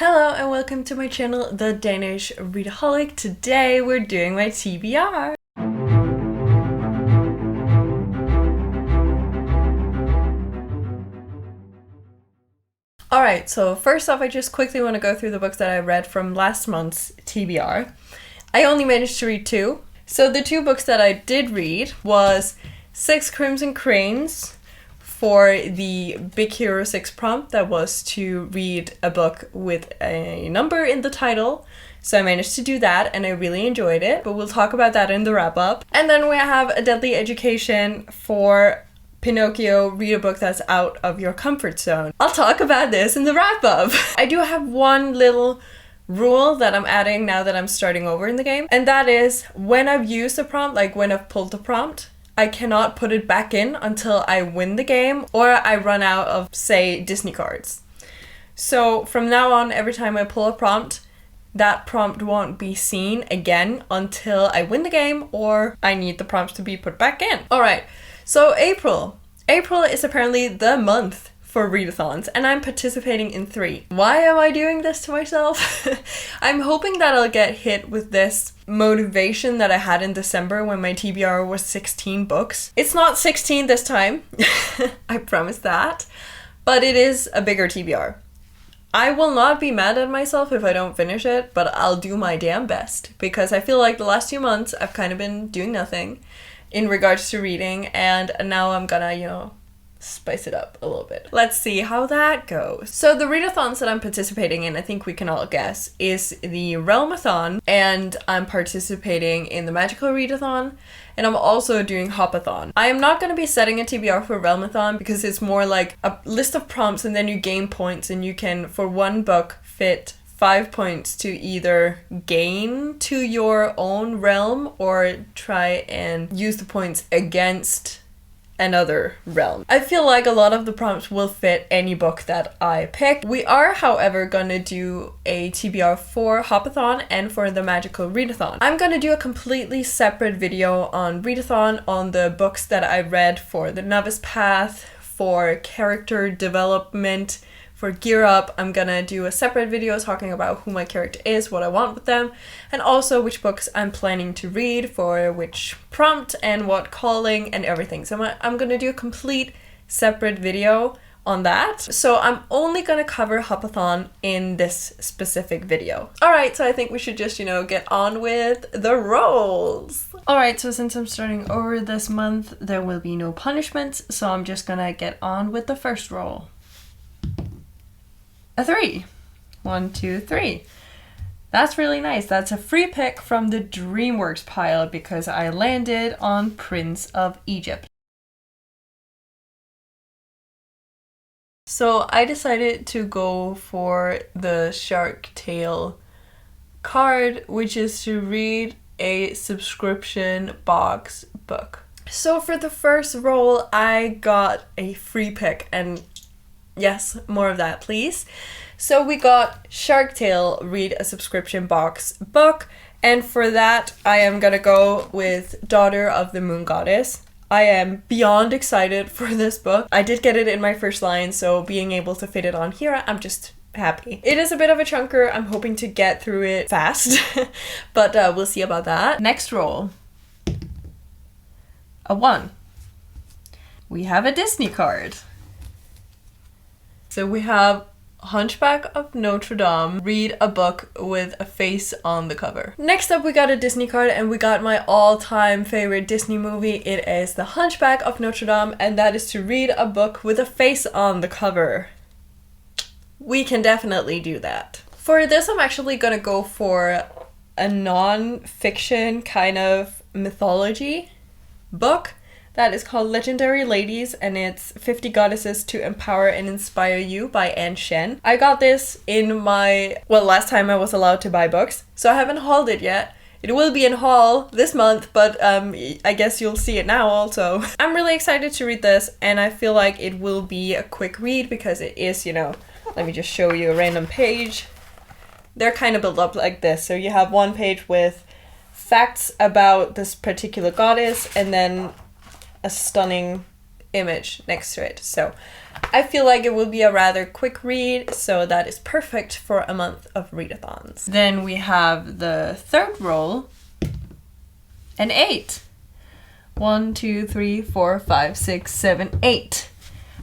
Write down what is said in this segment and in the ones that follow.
Hello and welcome to my channel, The Danish Readaholic. Today we're doing my TBR. Alright, so first off I just quickly want to go through the books that I read from last month's TBR. I only managed to read two. So the two books that I did read was Six Crimson Cranes for the Big Hero 6 prompt that was to read a book with a number in the title. So I managed to do that and I really enjoyed it, but we'll talk about that in the wrap-up. And then we have A Deadly Education for Pinocchio, read a book that's out of your comfort zone. I'll talk about this in the wrap-up. I do have one little rule that I'm adding now that I'm starting over in the game, and that is when I've used a prompt, like when I've pulled the prompt, I cannot put it back in until I win the game or I run out of, say, Disney cards. So from now on, every time I pull a prompt, that prompt won't be seen again until I win the game or I need the prompts to be put back in. Alright, so April. April is apparently the month for readathons, and I'm participating in 3. Why am I doing this to myself? I'm hoping that I'll get hit with this motivation that I had in December when my TBR was 16 books. It's not 16 this time, I promise that, but it is a bigger TBR. I will not be mad at myself if I don't finish it, but I'll do my damn best, because I feel like the last 2 months I've kind of been doing nothing in regards to reading, and now I'm gonna, spice it up a little bit. Let's see how that goes. So the readathons that I'm participating in, I think we can all guess, is the Realmathon, and I'm participating in the Magical Readathon, and I'm also doing Hopathon. I am not going to be setting a TBR for Realmathon because it's more like a list of prompts and then you gain points, and you can, for one book, fit 5 points to either gain to your own realm or try and use the points against another realm. I feel like a lot of the prompts will fit any book that I pick. We are, however, gonna do a TBR for Hopathon and for the Magical Readathon. I'm gonna do a completely separate video on Readathon, on the books that I read for the Novice Path, for character development, for Gear Up. I'm gonna do a separate video talking about who my character is, what I want with them, and also which books I'm planning to read for which prompt and what calling and everything. So I'm gonna do a complete separate video on that. So I'm only gonna cover Hopathon in this specific video. Alright, so I think we should just, get on with the rolls. Alright, so since I'm starting over this month, there will be no punishments, so I'm just gonna get on with the first roll. A 3. 1, 2, 3. That's really nice. That's a free pick from the DreamWorks pile because I landed on Prince of Egypt. So I decided to go for the Shark Tale card, which is to read a subscription box book. So for the first roll, I got a free pick, and yes, more of that, please. So we got Shark Tale, read a subscription box book, and for that I am gonna go with Daughter of the Moon Goddess. I am beyond excited for this book. I did get it in my first line, so being able to fit it on here, I'm just happy. It is a bit of a chunker. I'm hoping to get through it fast, but we'll see about that. Next roll. A 1. We have a Disney card. So we have Hunchback of Notre Dame, read a book with a face on the cover. Next up we got a Disney card, and we got my all-time favorite Disney movie. It is The Hunchback of Notre Dame, and that is to read a book with a face on the cover. We can definitely do that. For this I'm actually gonna go for a non-fiction kind of mythology book that is called Legendary Ladies, and it's 50 Goddesses to Empower and Inspire You by Anne Shen. I got this in last time I was allowed to buy books, so I haven't hauled it yet. It will be in haul this month, but I guess you'll see it now also. I'm really excited to read this, and I feel like it will be a quick read because it is, let me just show you a random page. They're kind of built up like this. So you have one page with facts about this particular goddess, and then a stunning image next to it. So I feel like it will be a rather quick read, so that is perfect for a month of readathons. Then we have the third roll, an 8. 1, 2, 3, 4, 5, 6, 7, 8.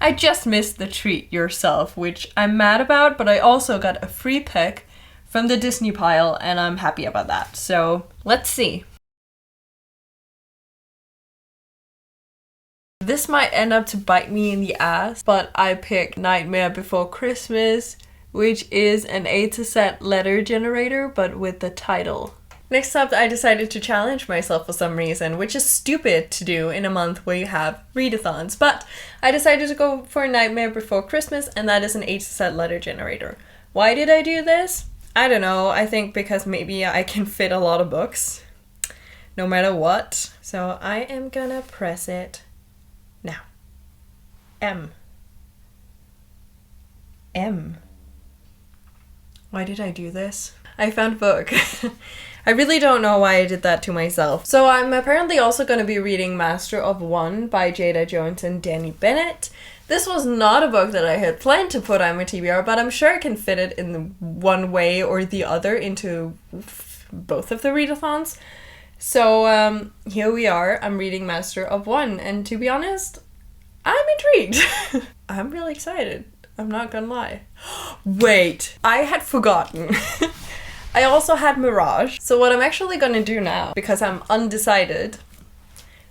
I just missed the treat yourself, which I'm mad about, but I also got a free pick from the Disney pile, and I'm happy about that. So let's see. This might end up to bite me in the ass, but I picked Nightmare Before Christmas, which is an A to Z letter generator, but with the title. Next up, I decided to challenge myself for some reason, which is stupid to do in a month where you have readathons, but I decided to go for Nightmare Before Christmas, and that is an A to Z letter generator. Why did I do this? I don't know, I think because maybe I can fit a lot of books, no matter what. So I am gonna press it now. M. Why did I do this? I found a book. I really don't know why I did that to myself. So I'm apparently also going to be reading Master of One by Jada Jones and Danny Bennett. This was not a book that I had planned to put on my TBR, but I'm sure I can fit it in one way or the other into both of the readathons. So here we are. I'm reading Master of One, and to be honest, I'm intrigued. I'm really excited. I'm not gonna lie. Wait, I had forgotten. I also had Mirage. So what I'm actually gonna do now, because I'm undecided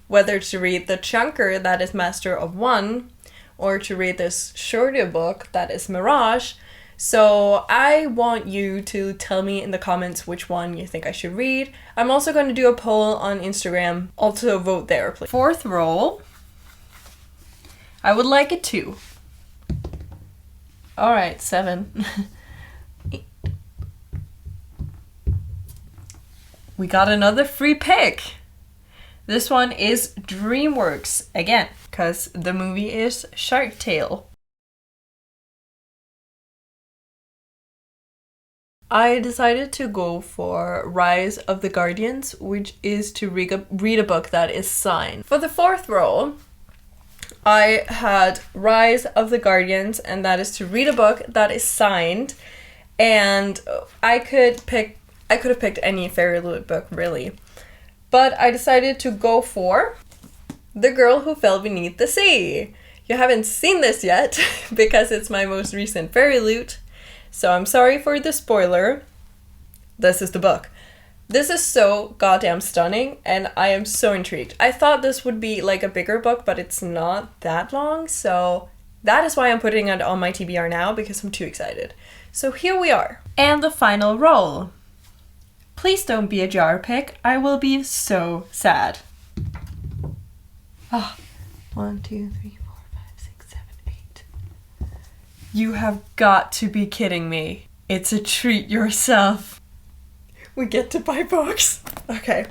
whether to read the chunker that is Master of One or to read this shorter book that is Mirage. So I want you to tell me in the comments which one you think I should read. I'm also going to do a poll on Instagram. Also vote there, please. Fourth roll. I would like a 2. Alright, 7. We got another free pick. This one is DreamWorks again, because the movie is Shark Tale. I decided to go for Rise of the Guardians, which is to read a book that is signed. For the fourth roll, I had Rise of the Guardians, and that is to read a book that is signed. And I could have picked any fairy book, really. But I decided to go for The Girl Who Fell Beneath the Sea. You haven't seen this yet, because it's my most recent fairy loot. So I'm sorry for the spoiler. This is the book. This is so goddamn stunning, and I am so intrigued. I thought this would be like a bigger book, but it's not that long, so that is why I'm putting it on my TBR now, because I'm too excited. So here we are. And the final roll. Please don't be a jar pick. I will be so sad. Ah, 1, 2, 3, 4, 5, 6, 7, 8. You have got to be kidding me. It's a treat yourself. We get to buy books. Okay.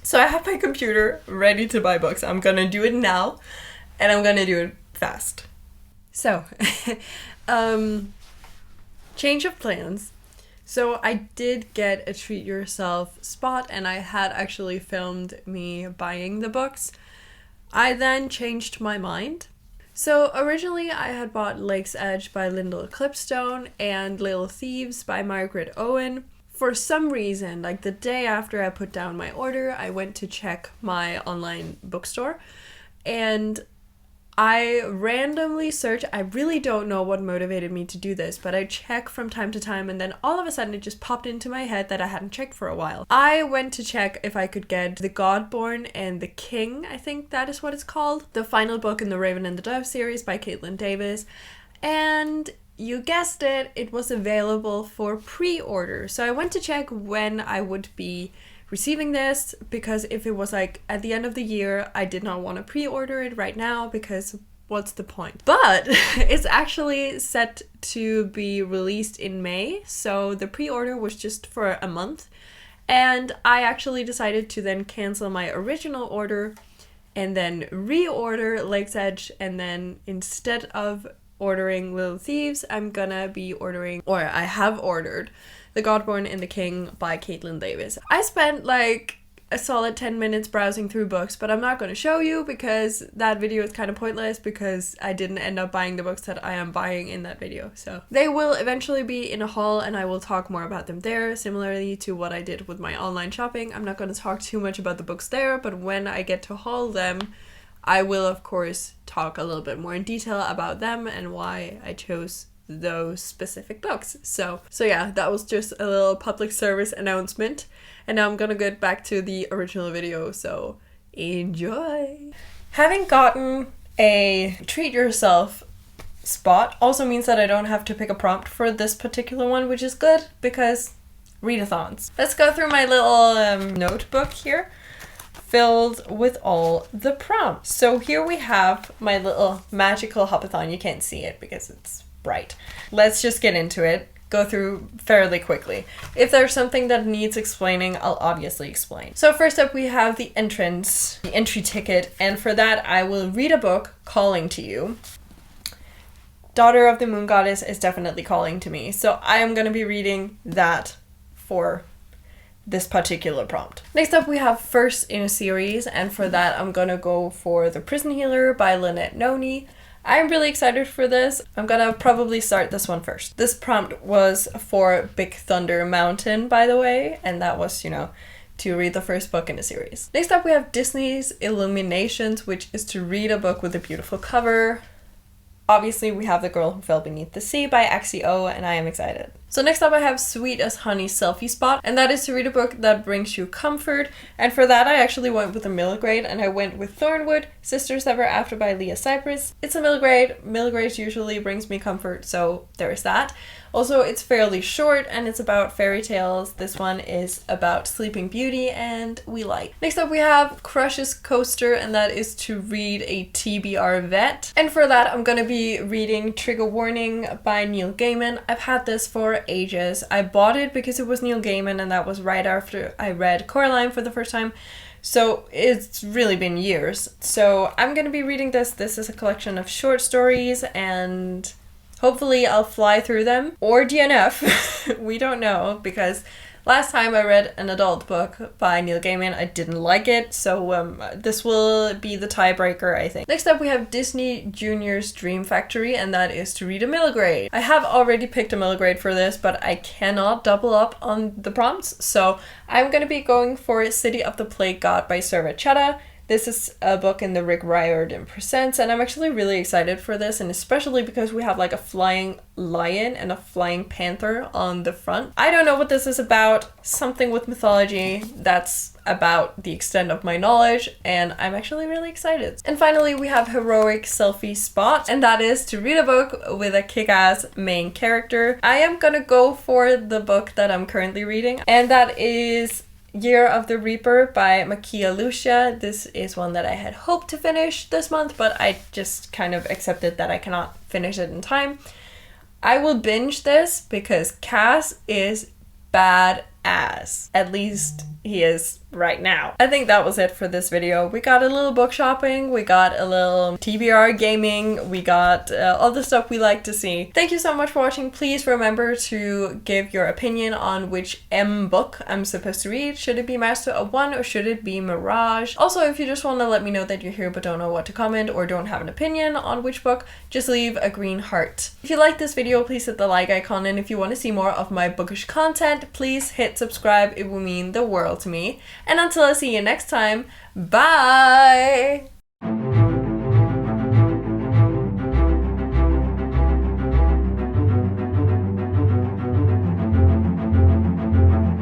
So I have my computer ready to buy books. I'm gonna do it now, and I'm gonna do it fast. So, change of plans. So I did get a treat yourself spot, and I had actually filmed me buying the books. I then changed my mind. So originally I had bought Lake's Edge by Lyndall Clipstone and Little Thieves by Margaret Owen. For some reason, like the day after I put down my order, I went to check my online bookstore, and I randomly searched. I really don't know what motivated me to do this, but I check from time to time, and then all of a sudden it just popped into my head that I hadn't checked for a while. I went to check if I could get The Godborn and the King, I think that is what it's called, the final book in the Raven and the Dove series by Caitlin Davis, and you guessed it, it was available for pre-order. So I went to check when I would be receiving this, because if it was like at the end of the year, I did not want to pre-order it right now, because what's the point? But it's actually set to be released in May, so the pre-order was just for a month, and I actually decided to then cancel my original order and then reorder Lake's Edge, and then instead of ordering Little Thieves, I'm gonna be ordering, or I have ordered, The Godborn and the King by Caitlin Davis. I spent like a solid 10 minutes browsing through books, but I'm not going to show you because that video is kind of pointless because I didn't end up buying the books that I am buying in that video. So they will eventually be in a haul and I will talk more about them there, similarly to what I did with my online shopping. I'm not going to talk too much about the books there, but when I get to haul them, I will of course talk a little bit more in detail about them and why I chose those specific books. So yeah, that was just a little public service announcement. And now I'm gonna get back to the original video, so enjoy! Having gotten a treat yourself spot also means that I don't have to pick a prompt for this particular one, which is good because readathons. Let's go through my little notebook here, filled with all the prompts. So here we have my little magical hopathon. You can't see it because it's bright. Let's just get into it. Go through fairly quickly. If there's something that needs explaining, I'll obviously explain. So first up we have the entrance, the entry ticket, and for that I will read a book calling to you. Daughter of the Moon Goddess is definitely calling to me, so I am going to be reading that for this particular prompt. Next up we have First in a Series, and for that I'm gonna go for The Prison Healer by Lynette Noni. I'm really excited for this. I'm gonna probably start this one first. This prompt was for Big Thunder Mountain, by the way, and that was, you know, to read the first book in a series. Next up we have Disney's Illuminations, which is to read a book with a beautiful cover. Obviously we have The Girl Who Fell Beneath the Sea by Axio, and I am excited. So next up I have Sweet as Honey Selfie Spot, and that is to read a book that brings you comfort. And for that I actually went with a middle grade, and I went with Thornwood, Sisters Ever After by Leah Cypress. It's a middle grade. Middle grades usually brings me comfort, so there is that. Also, it's fairly short and it's about fairy tales. This one is about Sleeping Beauty and we like. Next up we have Crush's Coaster, and that is to read a TBR vet. And for that I'm gonna be reading Trigger Warning by Neil Gaiman. I've had this for ages. I bought it because it was Neil Gaiman, and that was right after I read Coraline for the first time. So it's really been years. So I'm gonna be reading this. This is a collection of short stories, and hopefully I'll fly through them, or DNF. We don't know, because last time I read an adult book by Neil Gaiman, I didn't like it, so this will be the tiebreaker, I think. Next up we have Disney Junior's Dream Factory, and that is to read a middle grade. I have already picked a middle grade for this, but I cannot double up on the prompts, so I'm gonna be going for City of the Plague God by Sarah Chetta. This is a book in the Rick Riordan Presents, and I'm actually really excited for this, and especially because we have like a flying lion and a flying panther on the front. I don't know what this is about, something with mythology. That's about the extent of my knowledge, and I'm actually really excited. And finally we have Heroic Selfie Spot, and that is to read a book with a kick-ass main character. I am gonna go for the book that I'm currently reading, and that is Year of the Reaper by Makia Lucia. This is one that I had hoped to finish this month, but I just kind of accepted that I cannot finish it in time. I will binge this because Cass is badass. At least he is right now. I think that was it for this video. We got a little book shopping, we got a little TBR gaming, we got all the stuff we like to see. Thank you so much for watching. Please remember to give your opinion on which M book I'm supposed to read. Should it be Master of One or should it be Mirage? Also, if you just want to let me know that you're here but don't know what to comment or don't have an opinion on which book, just leave a green heart. If you like this video, please hit the like icon, and if you want to see more of my bookish content, please hit subscribe. It will mean the world to me. And until I see you next time, bye!